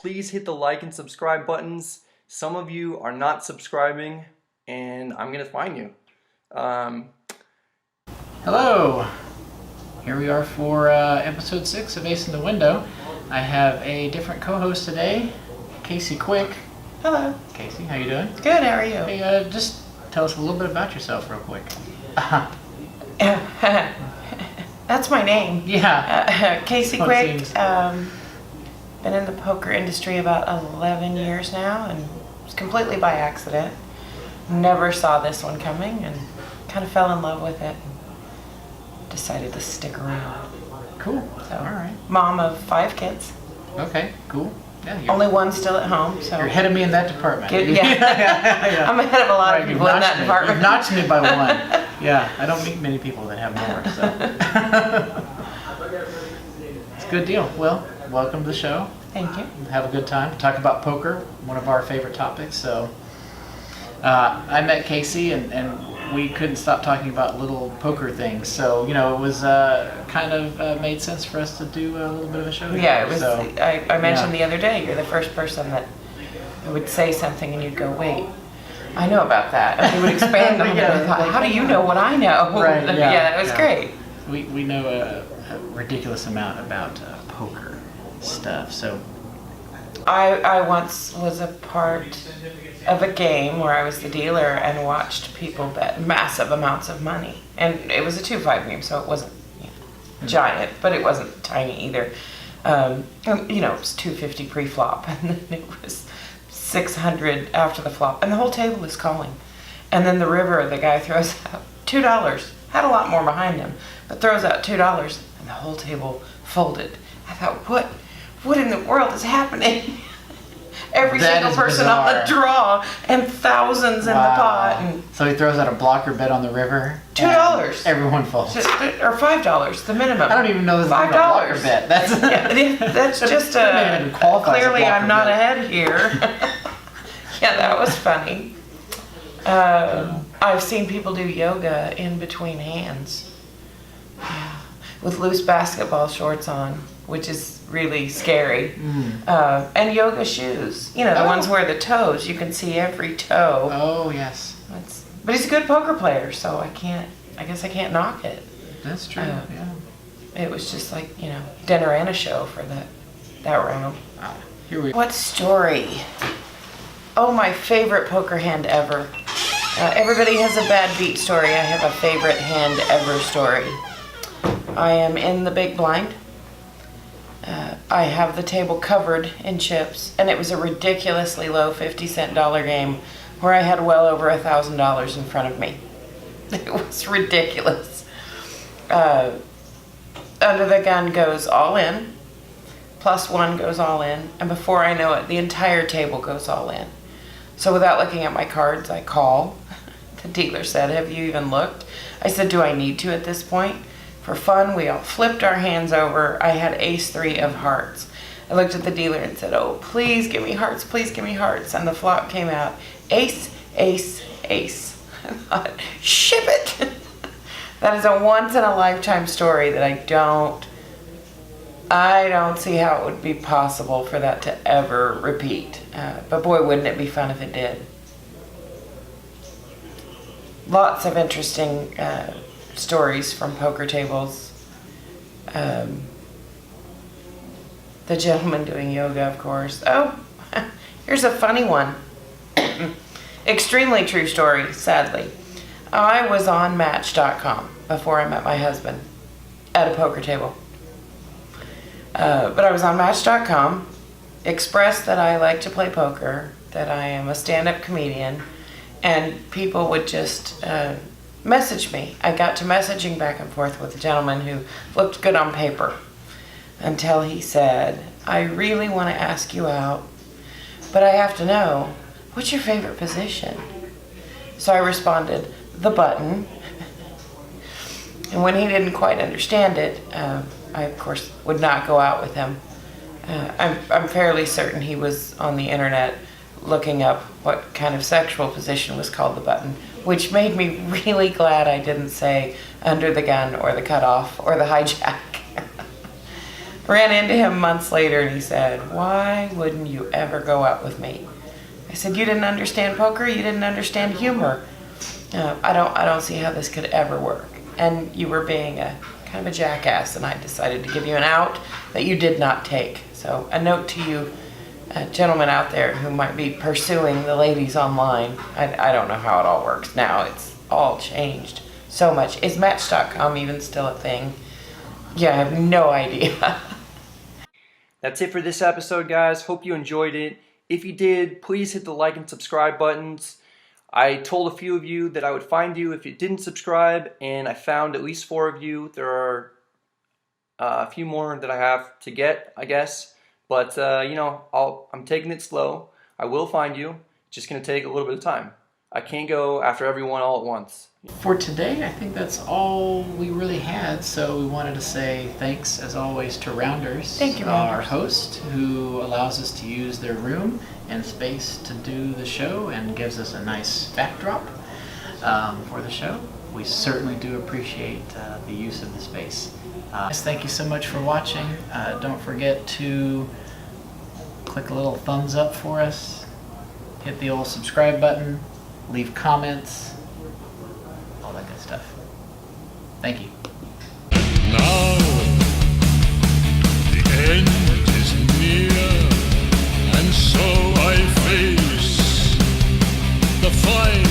please hit the like and subscribe buttons. Some of you are not subscribing, and I'm gonna find you. Hello. Here we are for episode 6 of Ace in the Window. I have a different co-host today, Kacey Quick. Hello. Kacey, how you doing? Good, how are you? Hey, just tell us a little bit about yourself real quick. That's my name. Yeah. Kacey Quick. Been in the poker industry about 11 years now, and it was completely by accident. Never saw this one coming and kind of fell in love with it. Decided to stick around. Cool. So, all right. Mom of 5 kids. Okay, cool. Yeah, Only one still at home, so. You're ahead of me in that department. Yeah. Yeah. I'm ahead of a lot of people in that department. You've notched me by one. Yeah, I don't meet many people that have more, so. It's a good deal. Well, welcome to the show. Thank you. Have a good time. Talk about poker, one of our favorite topics. So, I met Kacey, and we couldn't stop talking about little poker things. So, you know, it was kind of made sense for us to do a little bit of a show. Yeah, it was. So, I mentioned the other day, you're the first person that would say something and you'd go, wait, I know about that. And he would expand on it. I thought, how do you know what I know? Right, yeah, it was great. We know a ridiculous amount about poker stuff. So I once was a part of a game where I was the dealer and watched people bet massive amounts of money. And it was a 2-5 game, so it wasn't giant, but it wasn't tiny either. You know, it was $250 pre-flop, and then it was $600 after the flop, and the whole table was calling. And then the river, the guy throws out $2. Had a lot more behind him, but throws out $2, and the whole table folded. I thought, what in the world is happening? Every single person on the draw and thousands in the pot. And so he throws out a blocker bet on the river. $2. Everyone falls. Or $5, the minimum. I don't even know this is a blocker bet. That's just clearly I'm not ahead here. Yeah, that was funny. I've seen people do yoga in between hands. Yeah. With loose basketball shorts on, which is really scary. And yoga shoes. You know, the ones where the toes, you can see every toe. Oh, yes. But he's a good poker player, so I guess I can't knock it. That's true, yeah. It was just like, you know, dinner and a show for that round. Here we go. What story? Oh, my favorite poker hand ever. Everybody has a bad beat story. I have a favorite hand ever story. I am in the big blind. I have the table covered in chips, and it was a ridiculously low 50-cent dollar game where I had well over $1,000 in front of me. It was ridiculous. Under the gun goes all in, +1 goes all in, and before I know it, the entire table goes all in. So without looking at my cards, I call. The dealer said, have you even looked? I said, do I need to at this point? For fun, we all flipped our hands over. I had ace-3 of hearts. I looked at the dealer and said, oh, please give me hearts, please give me hearts. And the flop came out, ace, ace, ace. I thought, ship it. That is a once-in-a-lifetime story that I don't see how it would be possible for that to ever repeat. But boy, wouldn't it be fun if it did. Lots of interesting stories from poker tables. The gentleman doing yoga, of course. Oh, here's a funny one. Extremely true story, sadly. I was on Match.com before I met my husband at a poker table. But I was on Match.com, expressed that I like to play poker, that I am a stand-up comedian, and people would just message me. I got to messaging back and forth with a gentleman who looked good on paper until he said, I really want to ask you out, but I have to know, what's your favorite position? So I responded, the button. And when he didn't quite understand it, I, of course, would not go out with him. I'm fairly certain he was on the internet looking up what kind of sexual position was called the button, which made me really glad I didn't say under the gun or the cutoff or the hijack. ran into him months later and he said, "Why wouldn't you ever go out with me?" I said, "You didn't understand poker, you didn't understand humor. I don't see how this could ever work. And you were being a kind of a jackass, and I decided to give you an out that you did not take." So a note to you gentlemen out there who might be pursuing the ladies online. I don't know how it all works now. It's all changed so much. Is Match.com even still a thing? Yeah, I have no idea. That's it for this episode, guys. Hope you enjoyed it. If you did, please hit the like and subscribe buttons. I told a few of you that I would find you if you didn't subscribe, and I found at least 4 of you. There are a few more that I have to get, I guess. But, you know, I'm taking it slow. I will find you. It's just going to take a little bit of time. I can't go after everyone all at once. For today, I think that's all we really had. So we wanted to say thanks, as always, to Rounders, Thank you, our Rounders. host, who allows us to use their room and space to do the show and gives us a nice backdrop for the show. We certainly do appreciate the use of the space. Thank you so much for watching. Don't forget to click a little thumbs up for us, hit the old subscribe button, leave comments, all that good stuff. Thank you. Now the end is near, and so I face the fight.